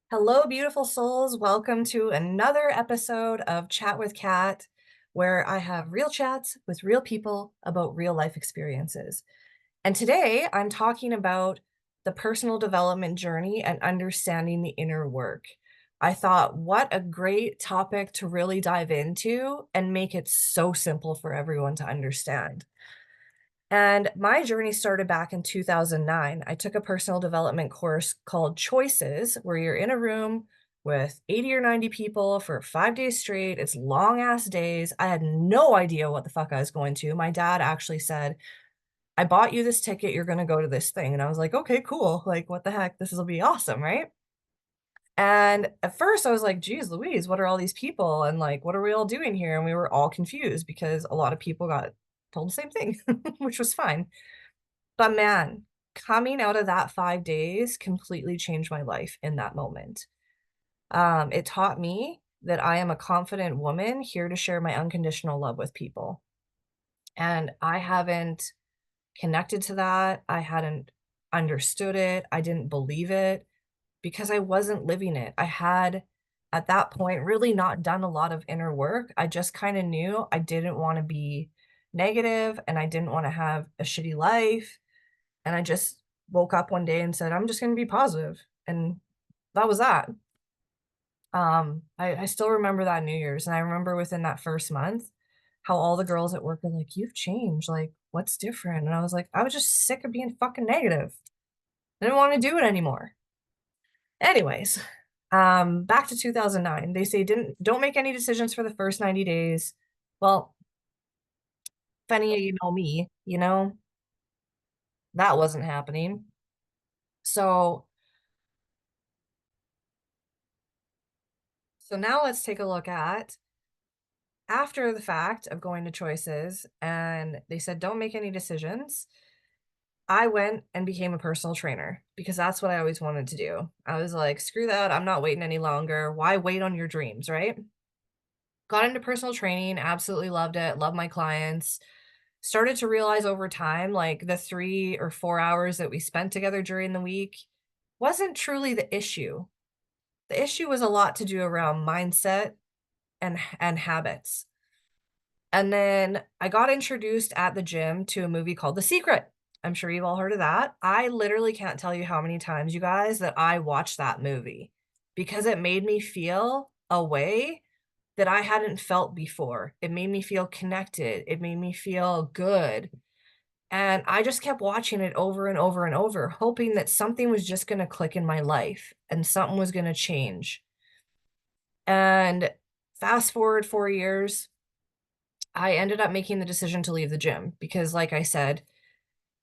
Hello, beautiful souls. Welcome to another episode of Chat with Kat, where I have real chats with real people about real life experiences. And today I'm talking about the personal development journey and understanding the inner work. I thought, what a great topic to really dive into and make it so simple for everyone to understand. And my journey started back in 2009. I took a personal development course called Choices, where you're in a room with 80 or 90 people for 5 days straight. It's long ass days. I had no idea what the fuck I was going to. My dad actually said, I bought you this ticket. You're going to go to this thing. And I was like, okay, cool. Like, what the heck? This will be awesome, right? And at first I was like, geez Louise, what are all these people? And like, what are we all doing here? And we were all confused because a lot of people got told the same thing, which was fine. But man, coming out of that 5 days completely changed my life in that moment. It taught me that I am a confident woman here to share my unconditional love with people. And I haven't connected to that. I hadn't understood it. I didn't believe it because I wasn't living it. I had, at that point, really not done a lot of inner work. I just kind of knew I didn't want to be negative and I didn't want to have a shitty life, and I just woke up one day and said, "I'm just gonna be positive," and that was that. I still remember that New Year's, and I remember within that first month, how all the girls at work were like, "You've changed, like, what's different?" And I was like, "I was just sick of being fucking negative. I didn't wanna do it anymore." Anyways, back to 2009. They say don't make any decisions for the first 90 days. Well, funny you know me, that wasn't happening. So so now let's take a look at after the fact of going to Choices, and they said, "Don't make any decisions." I went and became a personal trainer because that's what I always wanted to do. I was like, "Screw that, I'm not waiting any longer. Why wait on your dreams," right? Got into personal training, absolutely loved it, love my clients. Started to realize over time, like, the 3 or 4 hours that we spent together during the week wasn't truly the issue. The issue was a lot to do around mindset and habits. And then I got introduced at the gym to a movie called The Secret. I'm sure you've all heard of that. I literally can't tell you how many times, you guys, that I watched that movie because it made me feel a way that I hadn't felt before. It made me feel connected. It made me feel good. And I just kept watching it over and over and over, hoping that something was just going to click in my life and something was going to change. And fast forward 4 years, I ended up making the decision to leave the gym because, like I said,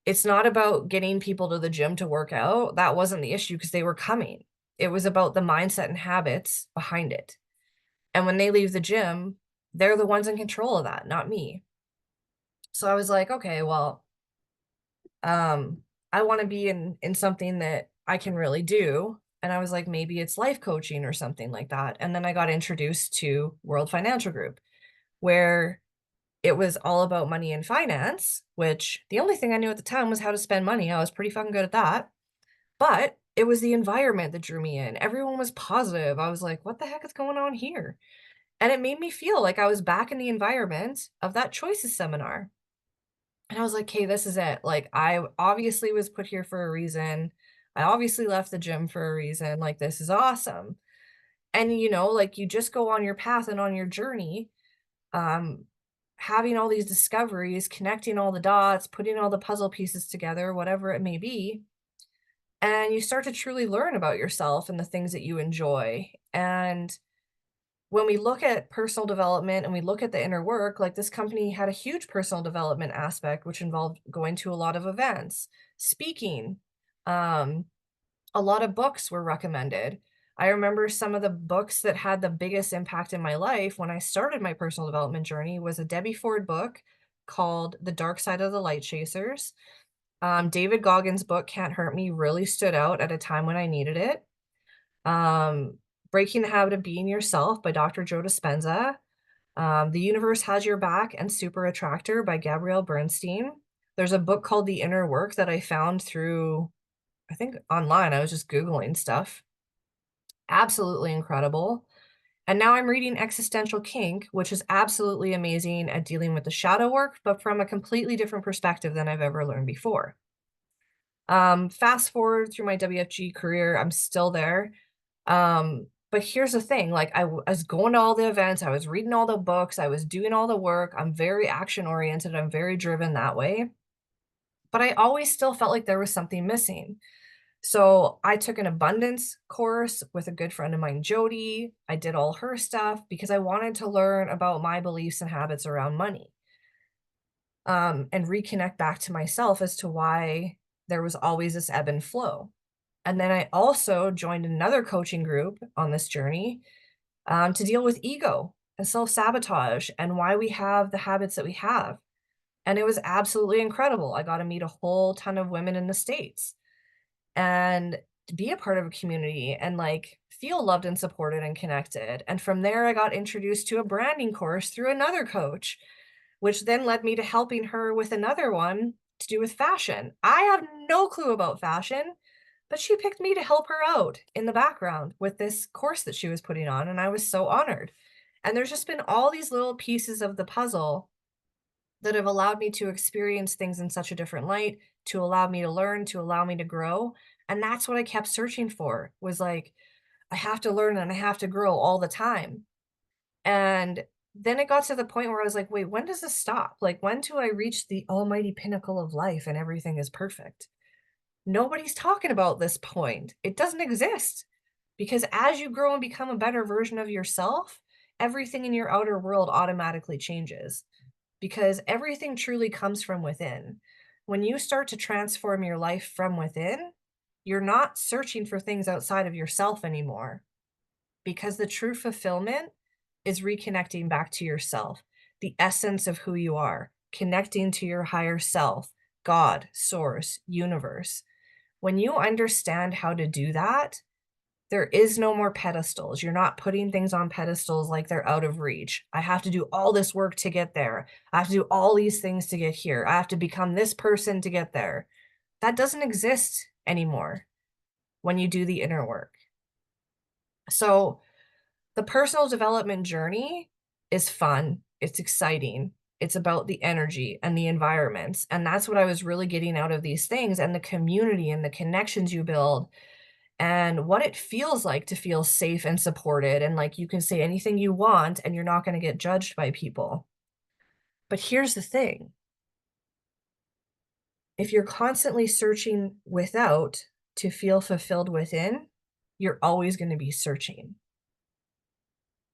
it's not about getting people to the gym to work out. That wasn't the issue because they were coming. It was about the mindset and habits behind it. And when they leave the gym, they're the ones in control of that, not me. So I was like, okay, well, um, I want to be in something that I can really do. And I was like, maybe it's life coaching or something like that. And then I got introduced to World Financial Group, where it was all about money and finance, which the only thing I knew at the time was how to spend money. I was pretty fucking good at that. But it was the environment that drew me in. Everyone was positive. I was like, what the heck is going on here? And it made me feel like I was back in the environment of that choices seminar. And I was like, "Hey, this is it." Like, I obviously was put here for a reason. I obviously left the gym for a reason. Like, this is awesome. And, like, you just go on your path and on your journey, um, having all these discoveries, connecting all the dots, putting all the puzzle pieces together, whatever it may be, and you start to truly learn about yourself and the things that you enjoy. And when we look at personal development and we look at the inner work, like, this company had a huge personal development aspect, which involved going to a lot of events, speaking. Um, a lot of books were recommended. I remember some of the books that had the biggest impact in my life when I started my personal development journey was a Debbie Ford book called The Dark Side of the Light Chasers. David Goggins' book Can't Hurt Me really stood out at a time when I needed it. Um, Breaking the Habit of Being Yourself by Dr. Joe Dispenza. The Universe Has Your Back and Super Attractor by Gabrielle Bernstein. There's a book called The Inner Work that I found through, I think, online. I was just Googling stuff. Absolutely incredible. And now I'm reading Existential Kink, which is absolutely amazing at dealing with the shadow work, but from a completely different perspective than I've ever learned before. Fast forward through my WFG career, I'm still there. But here's the thing, like I was going to all the events, I was reading all the books, I was doing all the work. I'm very action oriented, I'm very driven that way. But I always still felt like there was something missing. So I took an abundance course with a good friend of mine, Jody. I did all her stuff because I wanted to learn about my beliefs and habits around money, and reconnect back to myself as to why there was always this ebb and flow. And then I also joined another coaching group on this journey, to deal with ego and self sabotage and why we have the habits that we have. And it was absolutely incredible. I got to meet a whole ton of women in the States and to be a part of a community and like feel loved and supported and connected. And from there, I got introduced to a branding course through another coach, which then led me to helping her with another one to do with fashion. I have no clue about fashion, but she picked me to help her out in the background with this course that she was putting on. And I was so honored. And there's just been all these little pieces of the puzzle that have allowed me to experience things in such a different light, to allow me to learn, to allow me to grow. And that's what I kept searching for was like, I have to learn and I have to grow all the time. And then it got to the point where I was like, wait, when does this stop? Like, when do I reach the almighty pinnacle of life and everything is perfect? Nobody's talking about this point. It doesn't exist because as you grow and become a better version of yourself, everything in your outer world automatically changes because everything truly comes from within. When you start to transform your life from within, you're not searching for things outside of yourself anymore because the true fulfillment is reconnecting back to yourself, the essence of who you are, connecting to your higher self, God, source, universe. When you understand how to do that, there is no more pedestals. You're not putting things on pedestals like they're out of reach. I have to do all this work to get there. I have to do all these things to get here. I have to become this person to get there. That doesn't exist anymore when you do the inner work. So, the personal development journey is fun. It's exciting. It's about the energy and the environments. And that's what I was really getting out of these things and the community and the connections you build and what it feels like to feel safe and supported. And like you can say anything you want and you're not going to get judged by people. But here's the thing, if you're constantly searching without to feel fulfilled within, you're always going to be searching.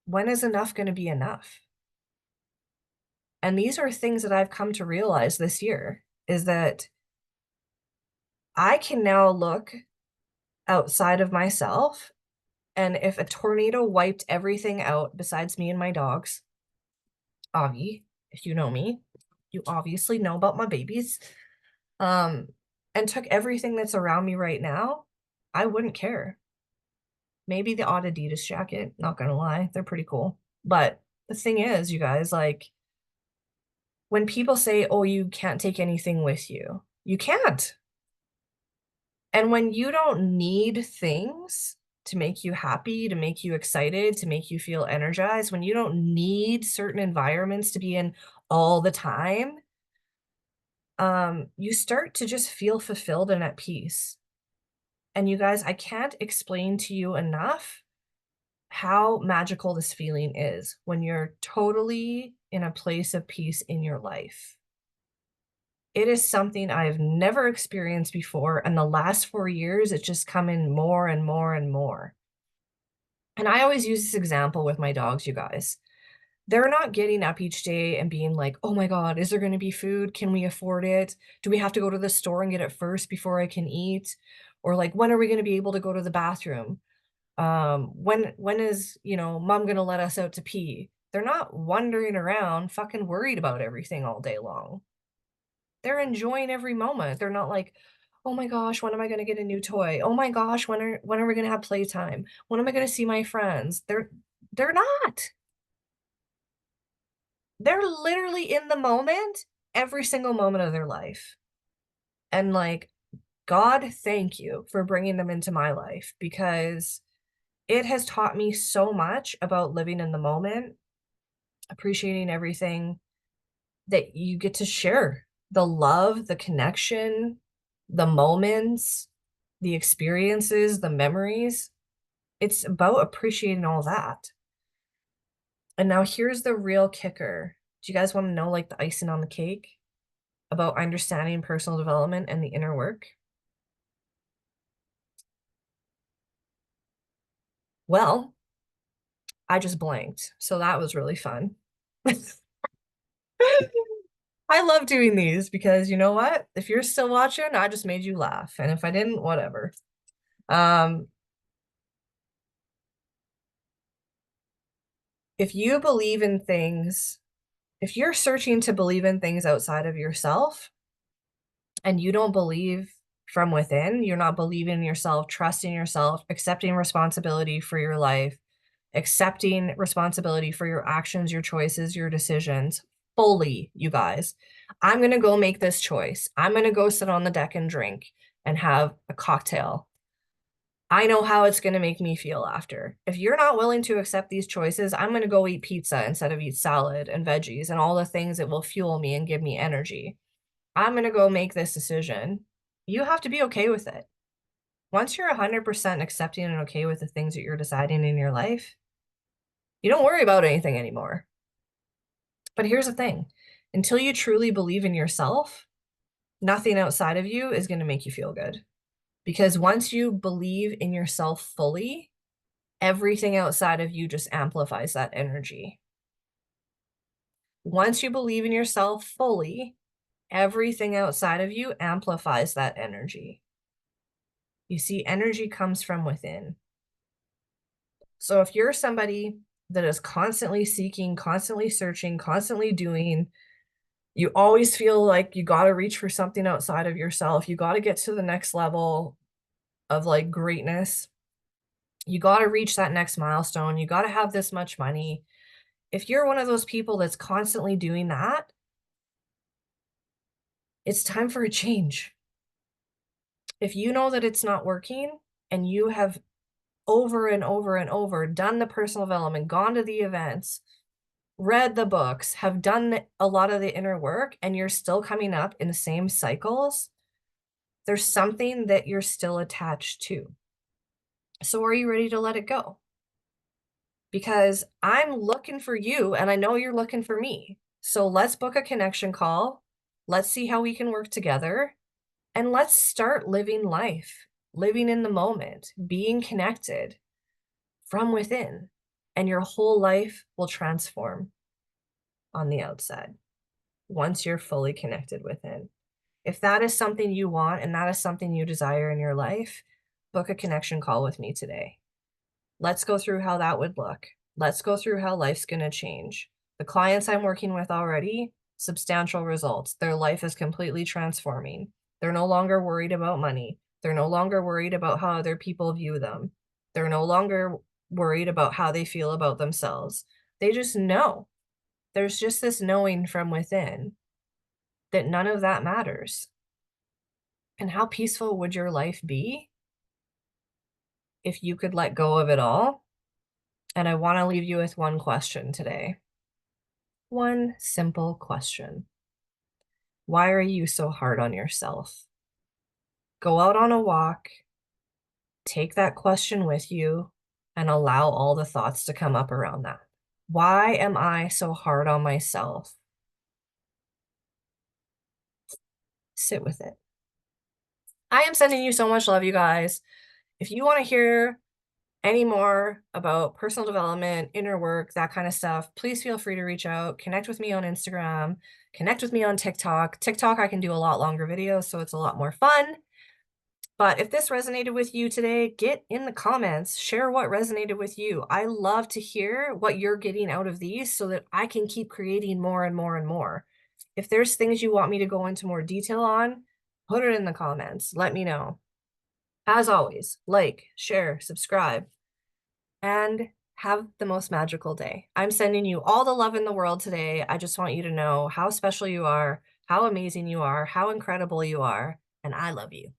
When is enough going to be enough? And these are things that I've come to realize this year is that I can now look outside of myself. And if a tornado wiped everything out besides me and my dogs, Avi, if you know me, you obviously know about my babies, um, and took everything that's around me right now, I wouldn't care. Maybe the odd Adidas jacket, not gonna lie, they're pretty cool. But the thing is, you guys, like, when people say, "Oh, you can't take anything with you," you can't. And when you don't need things to make you happy, to make you excited, to make you feel energized, when you don't need certain environments to be in all the time, you start to just feel fulfilled and at peace. And you guys, I can't explain to you enough how magical this feeling is when you're totally in a place of peace in your life. It is something I've never experienced before, and the last 4 years, it's just come in more and more and more. And I always use this example with my dogs, you guys. They're not getting up each day and being like, "Oh my god, is there gonna be food? Can we afford it? Do we have to go to the store and get it first before I can eat?" Or like, "When are we gonna be able to go to the bathroom? When is, mom gonna let us out to pee?" They're not wandering around fucking worried about everything all day long. They're enjoying every moment. They're not like, "Oh my gosh, when am I gonna get a new toy? Oh my gosh, when are we gonna have playtime? When am I gonna see my friends?" They're not. They're literally in the moment every single moment of their life. And like, God, thank you for bringing them into my life because It has taught me so much about living in the moment, appreciating everything that you get to share, the love, the connection, the moments, the experiences, the memories. It's about appreciating all that. And now here's the real kicker. Do you guys wanna know, like, the icing on the cake about understanding personal development and the inner work? Well, I just blanked, so that was really fun. I love doing these because you know what? If you're still watching, I just made you laugh, and if I didn't, whatever. Um, if you believe in things if you're searching to believe in things outside of yourself and you don't believe from within, you're not believing in yourself, trusting yourself, accepting responsibility for your life, accepting responsibility for your actions, your choices, your decisions fully, you guys. I'm going to go make this choice. I'm going to go sit on the deck and drink and have a cocktail. I know how it's going to make me feel after. If you're not willing to accept these choices, I'm going to go eat pizza instead of eat salad and veggies and all the things that will fuel me and give me energy. I'm going to go make this decision. You have to be okay with it. Once you're 100% accepting and okay with the things that you're deciding in your life, you don't worry about anything anymore. But here's the thing, until you truly believe in yourself, nothing outside of you is going to make you feel good. Because once you believe in yourself fully, everything outside of you just amplifies that energy. Once you believe in yourself fully, everything outside of you amplifies that energy. You see, energy comes from within. So if you're somebody that is constantly seeking, constantly searching, constantly doing, you always feel like you got to reach for something outside of yourself, you got to get to the next level of like greatness, you got to reach that next milestone, you got to have this much money. If you're one of those people that's constantly doing that, it's time for a change. If you know that it's not working and you have over and over and over done the personal development, gone to the events, read the books, have done a lot of the inner work, and you're still coming up in the same cycles, there's something that you're still attached to. So are you ready to let it go? Because I'm looking for you and I know you're looking for me. So let's book a connection call. Let's see how we can work together and let's start living life, living in the moment, being connected from within, and your whole life will transform on the outside once you're fully connected within. If that is something you want and that is something you desire in your life, book a connection call with me today. Let's go through how that would look. Let's go through how life's going to change. The clients I'm working with already, substantial results. Their life is completely transforming. They're no longer worried about money. They're no longer worried about how other people view them. They're no longer worried about how they feel about themselves. They just know. There's just this knowing from within that none of that matters. And how peaceful would your life be if you could let go of it all? And I want to leave you with one question today. One simple question. Why are you so hard on yourself? Go out on a walk, take that question with you, and allow all the thoughts to come up around that. Why am I so hard on myself? Sit with it. I am sending you so much love, you guys. If you want to hear any more about personal development, inner work, that kind of stuff, please feel free to reach out. Connect with me on Instagram, connect with me on TikTok. TikTok, I can do a lot longer videos, so it's a lot more fun. But if this resonated with you today, get in the comments, share what resonated with you. I love to hear what you're getting out of these so that I can keep creating more and more and more. If there's things you want me to go into more detail on, put it in the comments. Let me know. As always, like, share, subscribe, and have the most magical day. I'm sending you all the love in the world today. I just want you to know how special you are, how amazing you are, how incredible you are, and I love you.